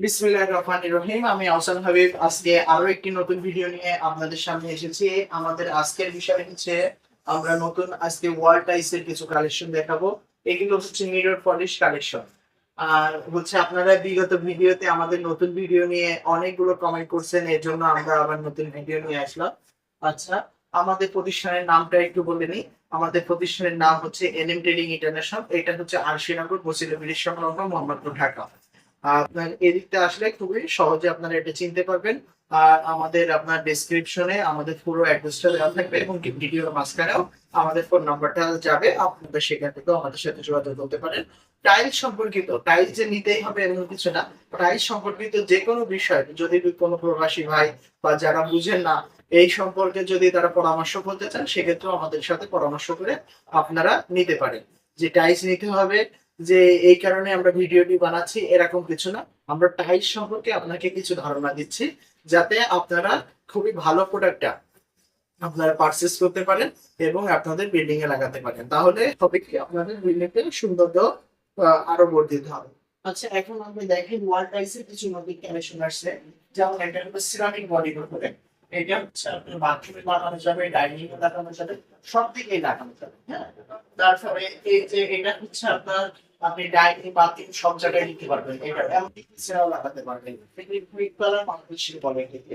বিসমিল্লাহির রহমানির রহিম। আমি আহসান হাবিব আজকে আরো একটি নতুন ভিডিও নিয়ে আপনাদের সামনে এসেছি। আমাদের আজকের বিষয় হচ্ছে আমরা নতুন আজকে ওয়াল টাইলস এর কিছু কালেকশন দেখাবো। এগুলো হচ্ছে মিরর পলিশ কালেকশন। আর হচ্ছে আপনারা বিগত ভিডিওতে আমাদের নতুন ভিডিও নিয়ে অনেকগুলো কমেন্ট করছেন, এর জন্য আমরা আবার নতুন ভিডিও নিয়ে আসলাম। আচ্ছা, আমাদের প্রতিষ্ঠানের নামটা একটু বলে নিই। আমাদের প্রতিষ্ঠানের নাম হচ্ছে এনএম ট্রেডিং ইন্টারন্যাশনাল। এটা হচ্ছে আরশিনগর বসিলা ব্রিজ সংলগ্ন মোহাম্মদপুর, ঢাকা। আপনার এদিকটা আসলে খুবই সহজে আপনারা এটা চিনতে পারবেন। আর আমাদের আপনার ডেসক্রিপশনে আমাদের পুরো অ্যাড্রেসটা দেওয়া থাকবে এবং ভিডিওর মাঝখানেও আমাদের ফোন নাম্বারটা যাবে, আপনারা সেখান থেকেও আমাদের সাথে যোগাযোগ করতে পারেন। টাইলস সম্পর্কিত, টাইলস যে নিতেই হবে এমন কিছু না। টাইলস সম্পর্কিত যে কোনো বিষয় যদি কোনো প্রবাসী ভাই বা যারা বুঝেন না এই সম্পর্কে যদি তারা পরামর্শ করতে চান, সেক্ষেত্রেও আমাদের সাথে পরামর্শ করে আপনারা নিতে পারেন। যে টাইলস নিতে হবে যে এই কারণে আমরা ভিডিওটি বানাচ্ছি এরকম কিছু না। আমরা টাইলস সম্পর্কে আপনাকে কিছু ধারণা দিচ্ছি যাতে আপনারা খুবই ভালো প্রোডাক্টটা আপনারা পারচেজ করতে পারেন এবং আপনাদের বিল্ডিং এ লাগাতে পারেন। তাহলে হবে কি আপনাদের বিল্ডিং এর সৌন্দর্য আরো বর্ধিত হবে। আচ্ছা, এখন আমি দেখেন ওয়াল টাইলস এর কিছু নতুন কালেকশন আসছে। যেমন এটা হচ্ছে সিরামিক বডির উপরে। এটা হচ্ছে আপনার বাথরুমে লাগানো যাবে, ডাইনিং এ লাগানো যাবে, সব দিকেই লাগানো যাবে। হ্যাঁ, তারপরে এই যে এটা হচ্ছে আপনার আপনি ডাইনিং বাথরুম সব জায়গায় দিতে পারবেন। এটা এমনকি কিচেনেও লাগাতে পারবেন। কুইক কালার বাংলাদেশি বলে এটাকে।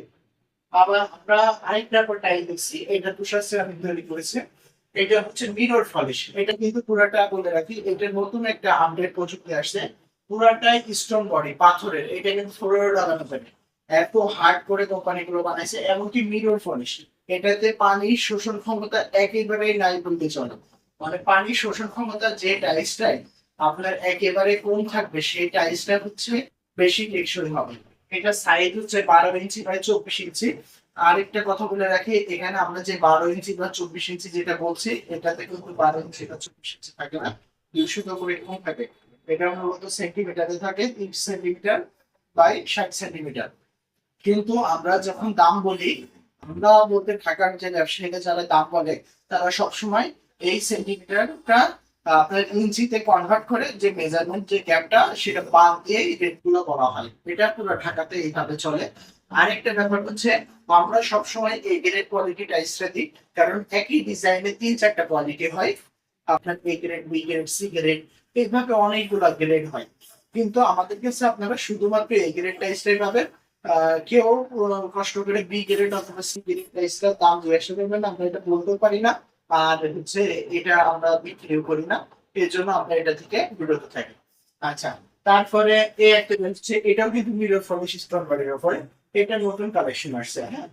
আবার আমরা আরেকটা টাইল দেখছি, এটা তুষার সেরামিক তৈরি করেছে। এটা হচ্ছে মিরর পলিশ। এটা কিন্তু পুরাটা বলে রাখি, এটা নতুন একটা আপডেট প্রযুক্তি আসছে। পুরাটাই স্টোন বডি পাথরের, এটা কিন্তু ফ্লোরে লাগানো যাবে। এত হার্ড করে কোম্পানিগুলো বানাইছে। এমনকি মিরর পলিশ, এটাতে পানির শোষণ ক্ষমতা একেবারেই নাই বলতে চলে। মানে পানির শোষণ ক্ষমতা যে টাইলসটাই আপনার একেবারে কম থাকবে সেই টাইলসটা হচ্ছে বেশি টেকসই হবে। এটা সাইজ হচ্ছে 12 ইঞ্চি বাই 24 ইঞ্চি। আরেকটা কথা বলে রাখি, এখানে আমরা যে 12 ইঞ্চি বা 24 ইঞ্চি যেটা বলছি, এটাতে কিন্তু 12 ইঞ্চি বা 24 ইঞ্চি থাকে না, 200 করে কম থাকে। এটা মূলত সেন্টিমিটারে থাকে, 30 সেন্টিমিটার বাই 60 সেন্টিমিটার। কিন্তু আমরা যখন দাম বলি, আমরা বলতে ঢাকার যে ব্যবসায়ীরা যারা দাম বলে, তারা সবসময় এই সেন্টিমিটারটা আপনার ইঞ্চিতে কনভার্ট করে যে মেজারমেন্ট যে গ্যাপটা সেটা বাদ দিয়ে এই রেট গুলো বলা হয়। এটা পুরো ঢাকাতে এইভাবে চলে। আরেকটা ব্যাপার হচ্ছে আমরা সবসময় এই গ্রেড কোয়ালিটি টাইসটা দিই, কারণ একই ডিজাইনে 3-4টা কোয়ালিটি হয়। আপনার A grade, B grade, C grade, এইভাবে অনেকগুলো গ্রেড হয়। কিন্তু আমাদের কাছে আপনারা শুধুমাত্র এ গ্রেড টাইসটাই পাবেন। কেউ কষ্ট করে বি গ্রেড অথবা সি গ্রেড টাইসটার দাম জিজ্ঞাসা করবেন না, আমরা এটা বলতেও পারি না। আর হচ্ছে এটা আমরা বিক্রিও করি না, এর জন্য আমরা এটা থেকে বিরত থাকি। আচ্ছা, তারপরে এই একটা হচ্ছে, এটাও কিন্তু মিরর পলিশ স্টোন বডির উপরে। এটা নতুন কালেকশন আসছে। হ্যাঁ,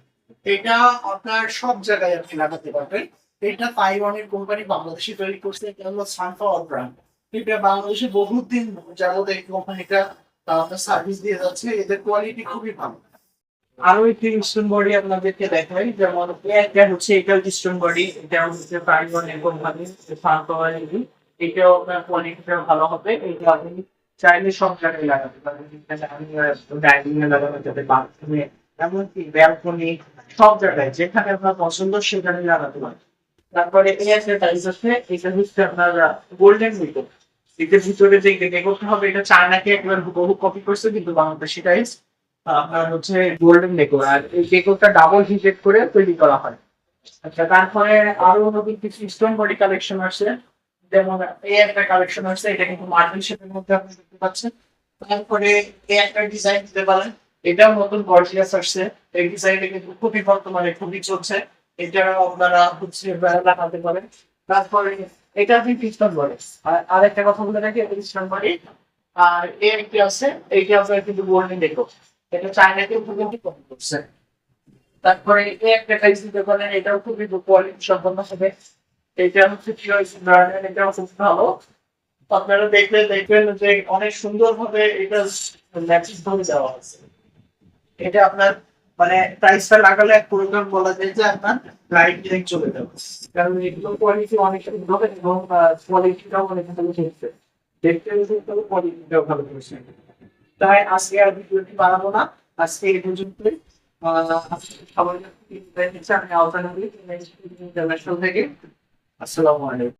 এটা আপনার সব জায়গায় আপনি লাগাতে পারবেন। এটা তাইওয়ানের কোম্পানি বাংলাদেশে তৈরি করছে। এটা হলো সানফ্লাওয়ার ব্র্যান্ড। এটা বাংলাদেশে বহুদিন যাবত এই কোম্পানিটা আপনার সার্ভিস দিয়ে যাচ্ছে। এদের কোয়ালিটি খুবই ভালো। আরো একটি স্টোন বডি আপনাদেরকে দেখাই, যেমন এটা হচ্ছে এটা স্টোন বডি। এটা হচ্ছে তাইওয়ানের কোম্পানি সানফ্লাওয়ার। এটাও আপনার কোয়ালিটিটা ভালো হবে। এটা আপনি চাইলে সব জায়গায় লাগাতে পারেন। ডাইনিং এ লাগানো যাবে, বাথরুমে, এমনকি ব্যালকনি, সব জায়গায় যেখানে আপনার পছন্দ সেখানে লাগাতে পারেন। তারপরে এই একটা টাইলস আছে, এটা হচ্ছে আপনার গোল্ডেন উইডো। এটার ভিতরে যে ডেকোরটা হবে, এটা চায়নাকে একবার হুবহু কপি করছে, কিন্তু বাংলাদেশি টাইলস আপনার হচ্ছে গোল্ডেন ডেকোর। আর এই ডেকোরটা ডাবল হিটেড করে তৈরি করা হয়। আচ্ছা, তারপরে আরো নতুন কিছু স্টোন বডি কালেকশন আসছে। যেমন এই একটা কালেকশন আসছে, এটা কিন্তু মার্বেল শেপের মধ্যে আপনি দেখতে পাচ্ছেন। তারপরে এই একটা ডিজাইন দিতে পারেন, এটাও নতুন গর্জিয়াস আসছে। এই ডিজাইনটা কিন্তু খুবই বর্তমানে খুবই চলছে। এটা আপনারা হচ্ছে লাগাতে পারেন। তারপরে এটা আপনি পিস্টন বডি। আর একটা কথা বলে রাখি, এটা পিস্টন বডি। আর এই একটি আছে, এইটা আপনার কিন্তু গোল্ডেন ডেকোর। এটা চায়নাকে খুবই কপি করছে। তারপরে এই একটা টাইস দিতে পারেন, এটাও খুবই কোয়ালিটি সম্পন্ন হবে। এটা হচ্ছে পিওএস ব্র্যান্ডের, এটাও খুব ভালো। আপনারা দেখলে দেখবেন যে অনেক সুন্দর ভাবে এটা ম্যাচিং ভাবে দেওয়া আছে। এটা আপনার মানে প্রাইসটা লাগালে এক প্রোগ্রাম বলা যায় যে আপনার লাইট ডিরেক্ট চলে যাবে। কারণ এগুলো কোয়ালিটি অনেক সুন্দর হবে এবং কোয়ালিটিটাও অনেক ভালো হয়েছে। দেখতে কিন্তু কোয়ালিটিটাও ভালো হয়েছে। তাই আজকে আর ভিডিওটি বাড়াবো না, আজকে এই পর্যন্তই। সবাই আমি আলোচনা করি ইন্টারন্যাশনাল থেকে। আসসালামু আলাইকুম।